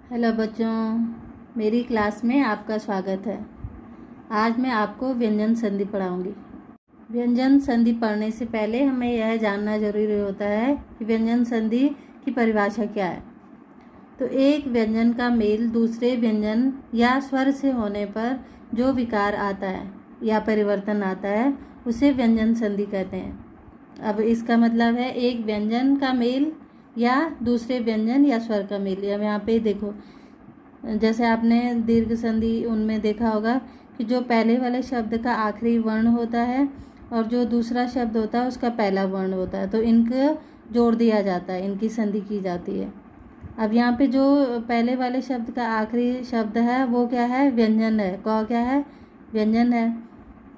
Hello बच्चों, मेरी class में आपका स्वागत है। आज मैं आपको व्यंजन संधि पढ़ाऊंगी। व्यंजन संधि पढ़ने से पहले हमें यह जानना जरूरी होता है कि व्यंजन संधि की परिभाषा क्या है। तो एक व्यंजन का मेल दूसरे व्यंजन या स्वर से होने पर जो विकार आता है या परिवर्तन आता है उसे व्यंजन संधि कहते हैं। अब इसका मतलब है एक व्यंजन का मेल या दूसरे व्यंजन या स्वर का मेल। अब यहाँ पे देखो, जैसे आपने दीर्घ संधि उनमें देखा होगा कि जो पहले वाले शब्द का आखिरी वर्ण होता है और जो दूसरा शब्द होता है उसका पहला वर्ण होता है, तो इनको जोड़ दिया जाता है, इनकी संधि की जाती है। अब यहाँ पे जो पहले वाले शब्द का आखिरी शब्द है वो क्या है? व्यंजन है। क क्या है? व्यंजन है।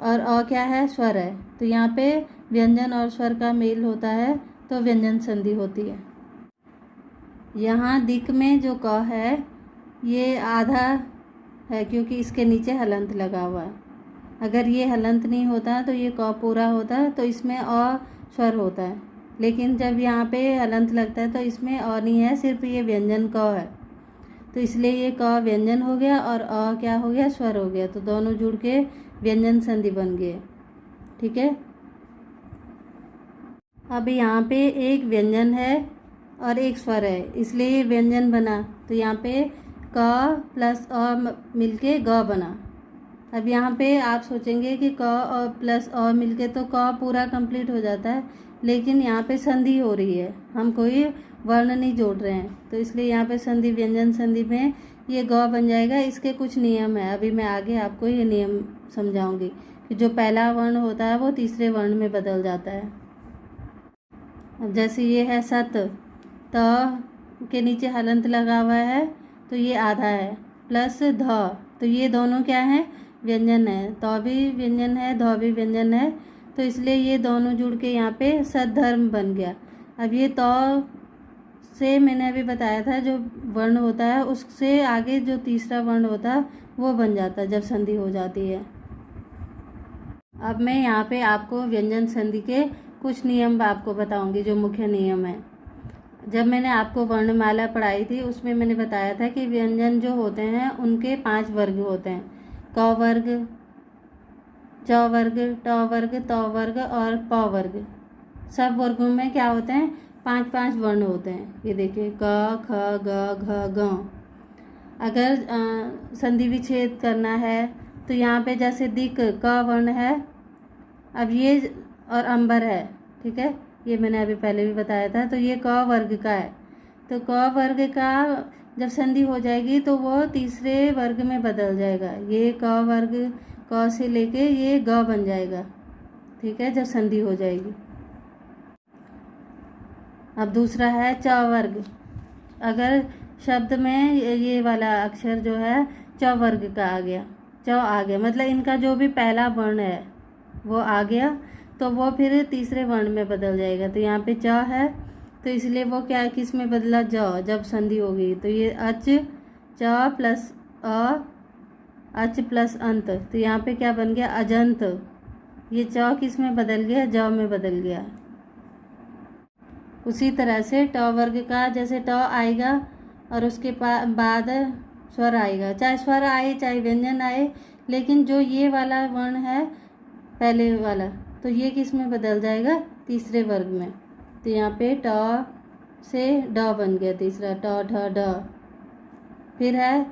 और अ क्या है? स्वर है। तो यहाँ पे व्यंजन और स्वर का मेल होता है तो व्यंजन संधि होती है। यहाँ दिक में जो क है ये आधा है क्योंकि इसके नीचे हलंत लगा हुआ है। अगर ये हलंत नहीं होता तो ये क पूरा होता, तो इसमें अ स्वर होता है। लेकिन जब यहाँ पे हलंत लगता है तो इसमें अ नहीं है, सिर्फ ये व्यंजन क है, तो इसलिए ये क व्यंजन हो गया और अ क्या हो गया? स्वर हो गया। तो दोनों जुड़ के व्यंजन संधि बन गए। ठीक है। अब यहाँ पे एक व्यंजन है और एक स्वर है, इसलिए ये व्यंजन बना। तो यहाँ पे क प्लस अ मिलके ग बना। अब यहाँ पे आप सोचेंगे कि क और प्लस अ मिलके तो क पूरा कंप्लीट हो जाता है, लेकिन यहाँ पे संधि हो रही है, हम कोई वर्ण नहीं जोड़ रहे हैं, तो इसलिए यहाँ पे संधि व्यंजन संधि में ये ग बन जाएगा। इसके कुछ नियम है, अभी मैं आगे आपको ये नियम समझाऊंगी कि जो पहला वर्ण होता है वो तीसरे वर्ण में बदल जाता है। अब जैसे ये है सत, त के नीचे हलंत लगा हुआ है तो ये आधा है, प्लस ध, तो ये दोनों क्या हैं? व्यंजन है। त भी व्यंजन है, ध भी व्यंजन है, तो इसलिए ये दोनों जुड़ के यहाँ पे सद्धर्म बन गया। अब ये त से मैंने अभी बताया था जो वर्ण होता है उससे आगे जो तीसरा वर्ण होता है वो बन जाता है जब संधि हो जाती है। अब मैं यहाँ पे आपको व्यंजन संधि के कुछ नियम आपको बताऊंगी, जो मुख्य नियम है। जब मैंने आपको वर्णमाला पढ़ाई थी उसमें मैंने बताया था कि व्यंजन जो होते हैं उनके 5 वर्ग होते हैं: क वर्ग, च वर्ग, ट वर्ग, त वर्ग और प वर्ग। सब वर्गों में क्या होते हैं? 5-5 वर्ण होते हैं। ये देखिए, क, ख, ग, घ, ग। अगर संधि विच्छेद करना है तो यहाँ पे जैसे दिक क वर्ण है, अब ये और अंबर है, ठीक है, ये मैंने अभी पहले भी बताया था, तो ये क वर्ग का है। तो क वर्ग का जब संधि हो जाएगी तो वो तीसरे वर्ग में बदल जाएगा। ये क वर्ग क से लेके ये ग बन जाएगा, ठीक है, जब संधि हो जाएगी। अब दूसरा है च वर्ग। अगर शब्द में ये वाला अक्षर जो है च वर्ग का आ गया, च आ गया, मतलब इनका जो भी पहला वर्ण है वो आ गया, तो वो फिर तीसरे वर्ण में बदल जाएगा। तो यहाँ पे च है तो इसलिए वो क्या किस में बदला? ज, जब संधि होगी तो ये अच, च प्लस अ, अच प्लस अंत, तो यहाँ पे क्या बन गया? अजंत। ये च किस में बदल गया? ज में बदल गया। उसी तरह से ट वर्ग का जैसे ट आएगा और उसके बाद स्वर आएगा, चाहे स्वर आए चाहे व्यंजन आए, लेकिन जो ये वाला वर्ण है पहले वाला, तो ये किस में बदल जाएगा? तीसरे वर्ग में। तो यहाँ पे ट से ड बन गया तीसरा, ट ठ ड। फिर है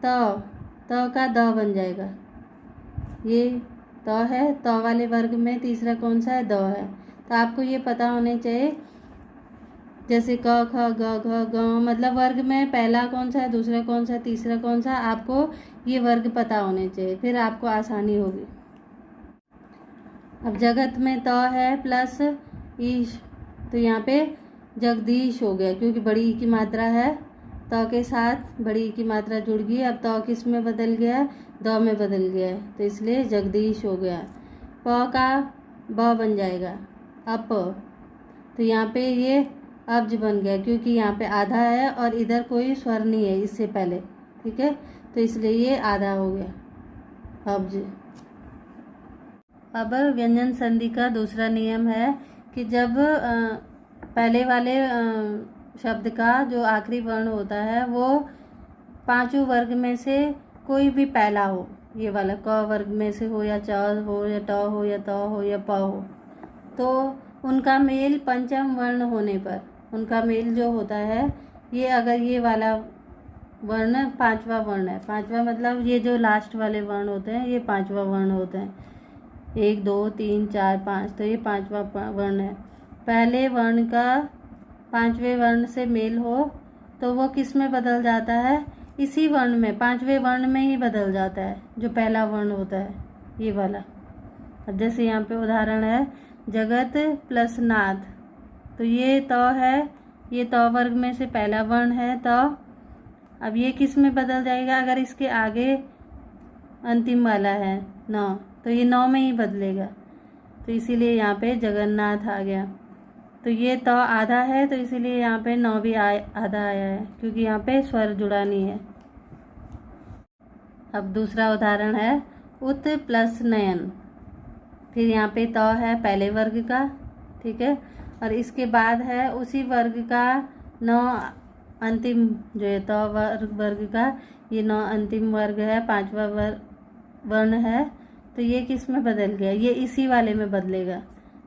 त का द बन जाएगा। ये त है, त वाले वर्ग में तीसरा कौन सा है? द है। तो आपको ये पता होने चाहिए, जैसे क, ख, ग, घ, ग, मतलब वर्ग में पहला कौन सा है, दूसरा कौन सा है, तीसरा कौन सा, आपको ये वर्ग पता होने चाहिए, फिर आपको आसानी होगी। अब जगत में त है प्लस ईश, तो यहाँ पे जगदीश हो गया क्योंकि बड़ी की मात्रा है, त के साथ बड़ी की मात्रा जुड़ गई। अब त किस में बदल गया? द में बदल गया है, तो इसलिए जगदीश हो गया। प का ब बन जाएगा अप, तो यहाँ पे ये अब्ज बन गया क्योंकि यहाँ पे आधा है और इधर कोई स्वर नहीं है इससे पहले, ठीक है, तो इसलिए ये आधा हो गया अब्ज। अब व्यंजन संधि का दूसरा नियम है कि जब पहले वाले शब्द का जो आखिरी वर्ण होता है वो पांचों वर्ग में से कोई भी पहला हो, ये वाला क वर्ग में से हो या च हो या ट हो या त हो या प हो, तो उनका मेल पंचम वर्ण होने पर, उनका मेल जो होता है, ये अगर ये वाला वर्ण पांचवा वर्ण है, पांचवा मतलब ये जो लास्ट वाले वर्ण होते हैं ये पांचवा वर्ण होते हैं, 1 2 3 4 5, तो ये पांचवा वर्ण है। पहले वर्ण का पांचवें वर्ण से मेल हो तो वो किस में बदल जाता है, इसी वर्ण में, पांचवें वर्ण में ही बदल जाता है, जो पहला वर्ण होता है ये वाला। अब जैसे यहाँ पे उदाहरण है जगत प्लस नाथ, तो ये त है, ये त वर्ग में से पहला वर्ण है त। अब ये किस में बदल जाएगा, अगर इसके आगे अंतिम वाला है नौ, तो ये नौ में ही बदलेगा, तो इसीलिए यहाँ पे जगन्नाथ आ गया। तो ये त आधा है, तो इसीलिए यहाँ पे नौ भी आधा आया है, क्योंकि यहाँ पे स्वर जुड़ा नहीं है। अब दूसरा उदाहरण है उत प्लस नयन, फिर यहाँ पे त है पहले वर्ग का, ठीक है, और इसके बाद है उसी वर्ग का नौ अंतिम, जो है त वर्ग का ये नौ अंतिम वर्ग है, पांचवा वर्ण है, तो ये किस में बदल गया, ये इसी वाले में बदलेगा,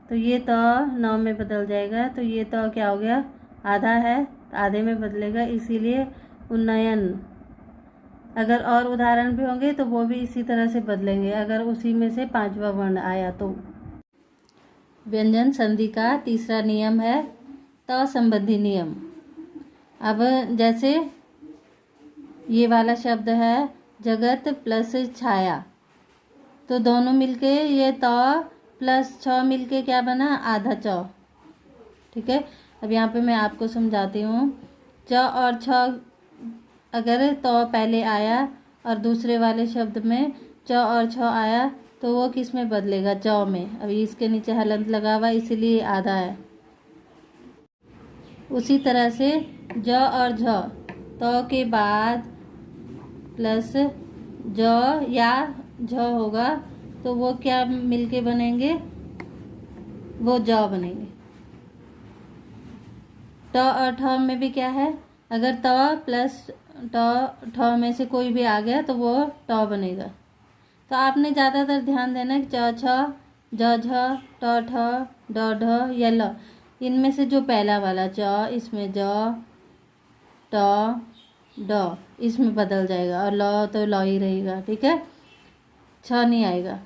तो ये त नौ में बदल जाएगा, तो ये त क्या हो गया, आधा है, आधे में बदलेगा, इसीलिए उन्नयन। अगर और उदाहरण भी होंगे तो वो भी इसी तरह से बदलेंगे, अगर उसी में से पांचवा वर्ण आया तो। व्यंजन संधि का तीसरा नियम है त संबंधी नियम। अब जैसे ये वाला शब्द है जगत प्लस छाया, तो दोनों मिलके ये त प्लस छ मिलके क्या बना, आधा च, ठीक है। अब यहाँ पे मैं आपको समझाती हूँ। च और छ, अगर तो पहले आया और दूसरे वाले शब्द में च और छ आया तो वो किस में बदलेगा, च में। अभी इसके नीचे हलंत लगा हुआ इसीलिए आधा है। उसी तरह से ज और झ, तो के बाद प्लस ज या झ होगा तो वो क्या मिलके बनेंगे, वो ज बनेंगे। ट और ठ में भी क्या है, अगर त प्लस ट ठ में से कोई भी आ गया तो वो ट बनेगा। तो आपने ज़्यादातर ध्यान देना कि च छ, ज झ, ट ठ, ड ढ या ल, इनमें से जो पहला वाला च, इसमें ज, ट, ड इसमें बदल जाएगा, और ल तो ल ही रहेगा, ठीक है, छ नहीं आएगा।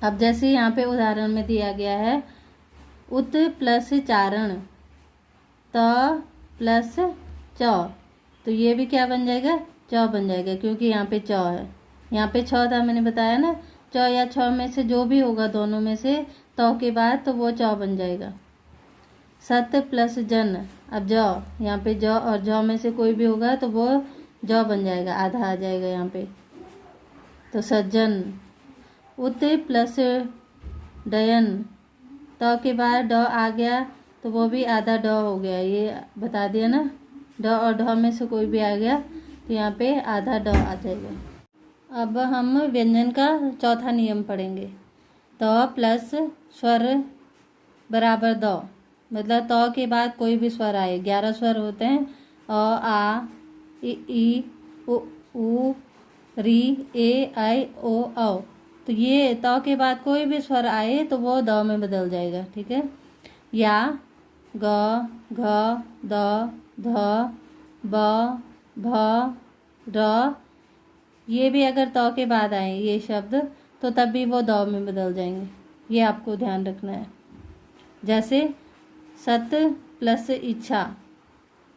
अब जैसे यहाँ पे उदाहरण में दिया गया है उत प्लस चारण, त प्लस च, तो ये भी क्या बन जाएगा, च बन जाएगा, क्योंकि यहाँ पे च है, यहाँ पे छ था, मैंने बताया ना, च या छ में से जो भी होगा दोनों में से त के बाद तो वो च बन जाएगा। सत प्लस जन, अब ज, यहाँ पे ज और झ में से कोई भी होगा तो वो ज बन जाएगा, आधा आ जाएगा यहाँ पे, तो सज्जन। उत प्लस डयन, त के बाद ड आ गया तो वो भी आधा ड हो गया, ये बता दिया ना, ड और ढ में से कोई भी आ गया तो यहाँ पे आधा ड आ जाएगा। अब हम व्यंजन का चौथा नियम पढ़ेंगे। त प्लस स्वर बराबर द, मतलब त के बाद कोई भी स्वर आए, 11 स्वर होते हैं, अ आ ई उ री ए आई ओ औ, तो ये त के बाद कोई भी स्वर आए तो वो द में बदल जाएगा, ठीक है। या ग, घ, द, ध, ब, भ, र, ये भी अगर त के बाद आए ये शब्द तो तब भी वो द में बदल जाएंगे, ये आपको ध्यान रखना है। जैसे सत प्लस इच्छा,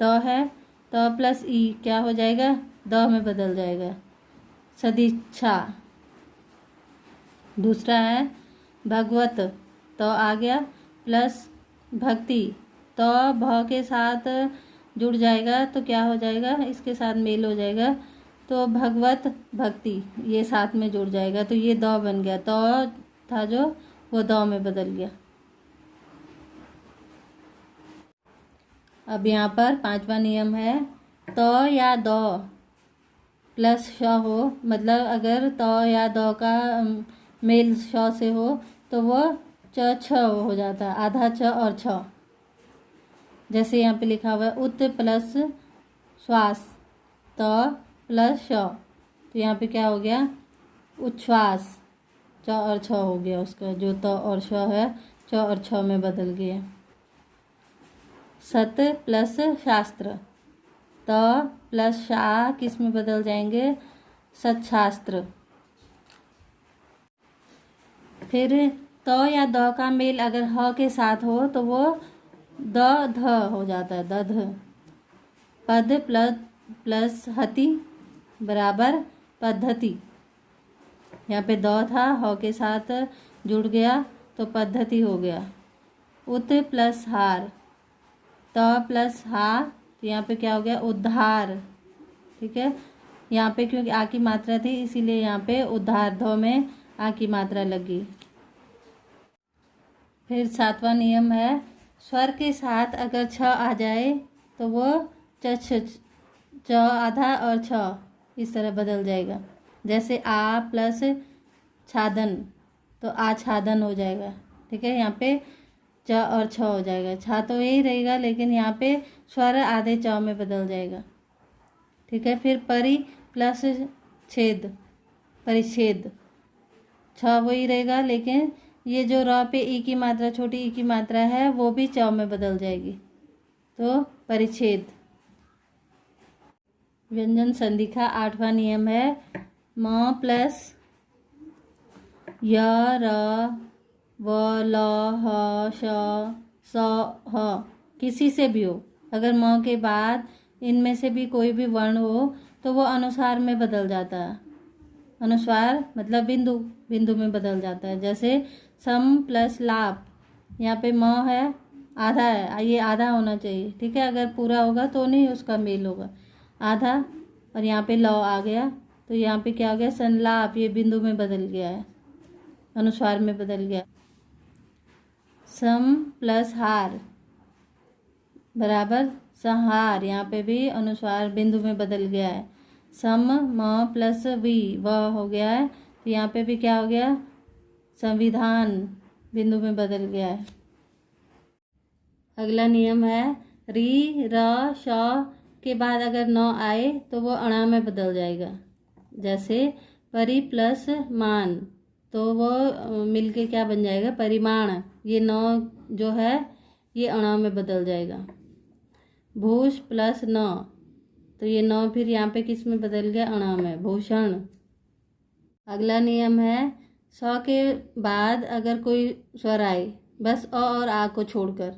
त है, त प्लस ई क्या हो जाएगा, द में बदल जाएगा, सदिच्छा। दूसरा है भगवत, तो आ गया प्लस भक्ति, तो भ के साथ जुड़ जाएगा तो क्या हो जाएगा, इसके साथ मेल हो जाएगा, तो भगवत भक्ति ये साथ में जुड़ जाएगा, तो ये द बन गया, तो था जो वो द में बदल गया। अब यहाँ पर पांचवा नियम है त या द प्लस श हो, मतलब अगर त या द का मेल श से हो तो वो च छ हो जाता है, आधा छ और छ। जैसे यहाँ पे लिखा हुआ है उत प्लस श्वास, त प्लस श, तो यहाँ पे क्या हो गया उच्छ्वास, च और छ हो गया उसका, जो त और श है च और छ में बदल गया। सत प्लस शास्त्र, त प्लस शा किस में बदल जाएंगे, सत्शास्त्र। फिर त या द का मेल अगर ह के साथ हो तो वो द ध हो जाता है, दध। पद प्लस हति बराबर पद्धति, यहाँ पे द था, ह के साथ जुड़ गया तो पद्धति हो गया। उत प्लस हार, त प्लस हा, तो यहाँ पे क्या हो गया उद्धार। ठीक है, यहाँ पे क्योंकि आ की मात्रा थी इसीलिए यहाँ पे उद्धार ध में आ की मात्रा लगी। फिर 7वां नियम है स्वर के साथ अगर छ आ जाए तो वो च आधा और छ इस तरह बदल जाएगा। जैसे आ प्लस छादन तो आच्छादन हो जाएगा। ठीक है, यहाँ पे च और छ हो जाएगा, छा तो यही रहेगा लेकिन यहाँ पे स्वर आधे च में बदल जाएगा। ठीक है, फिर परि प्लस छेद, परिच्छेद, छ वही रहेगा लेकिन ये जो र पे ई की मात्रा, छोटी ई की मात्रा है वो भी च में बदल जाएगी, तो परिच्छेद। व्यंजन संधि का 8वां नियम है म प्लस य र व ल ह श स ह किसी से भी हो, अगर म के बाद इनमें से भी कोई भी वर्ण हो तो वो अनुस्वार में बदल जाता है। अनुस्वार मतलब बिंदु, बिंदु में बदल जाता है। जैसे सम प्लस लाप, यहाँ पे म है आधा है, ये आधा होना चाहिए। ठीक है, अगर पूरा होगा तो नहीं उसका मेल होगा, आधा, और यहाँ पे लौ आ गया तो यहाँ पे क्या हो गया संलाप, ये बिंदु में बदल गया है, अनुस्वार में बदल गया। सम प्लस हार बराबर संहार, यहाँ पे भी अनुस्वार बिंदु में बदल गया है। सम म प्लस वी व हो गया है तो यहाँ पे भी क्या हो गया संविधान, बिंदु में बदल गया है। अगला नियम है री र श के बाद अगर न आए तो वो अणा में बदल जाएगा। जैसे परि प्लस मान तो वो मिलके क्या बन जाएगा परिमाण, ये न जो है ये अणा में बदल जाएगा। भूष प्लस न तो ये न फिर यहाँ पे किस में बदल गया अणा में, भूषण। अगला नियम है स के बाद अगर कोई स्वर आए बस अ और आ को छोड़कर,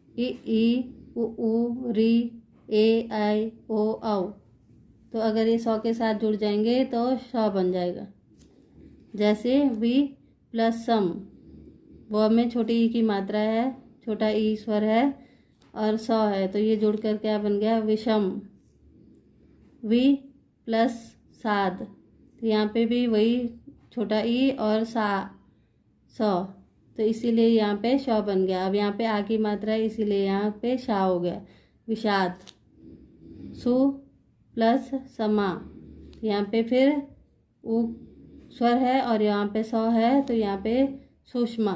ई उ री ए आई ओ औ, तो अगर ये स के साथ जुड़ जाएंगे तो श बन जाएगा। जैसे वी प्लस सम, व में छोटी ई की मात्रा है, छोटा ई स्वर है और स है तो ये जुड़कर क्या बन गया विषम। वी प्लस साध, तो यहाँ पे भी वही छोटा ई और सा स, तो इसीलिए यहाँ पे श बन गया। अब यहाँ पे आ की मात्रा है इसीलिए यहाँ पे शा हो गया विषाद। सु प्लस समा, यहाँ पे फिर उ स्वर है और यहाँ पे स है तो यहाँ पे सुषमा।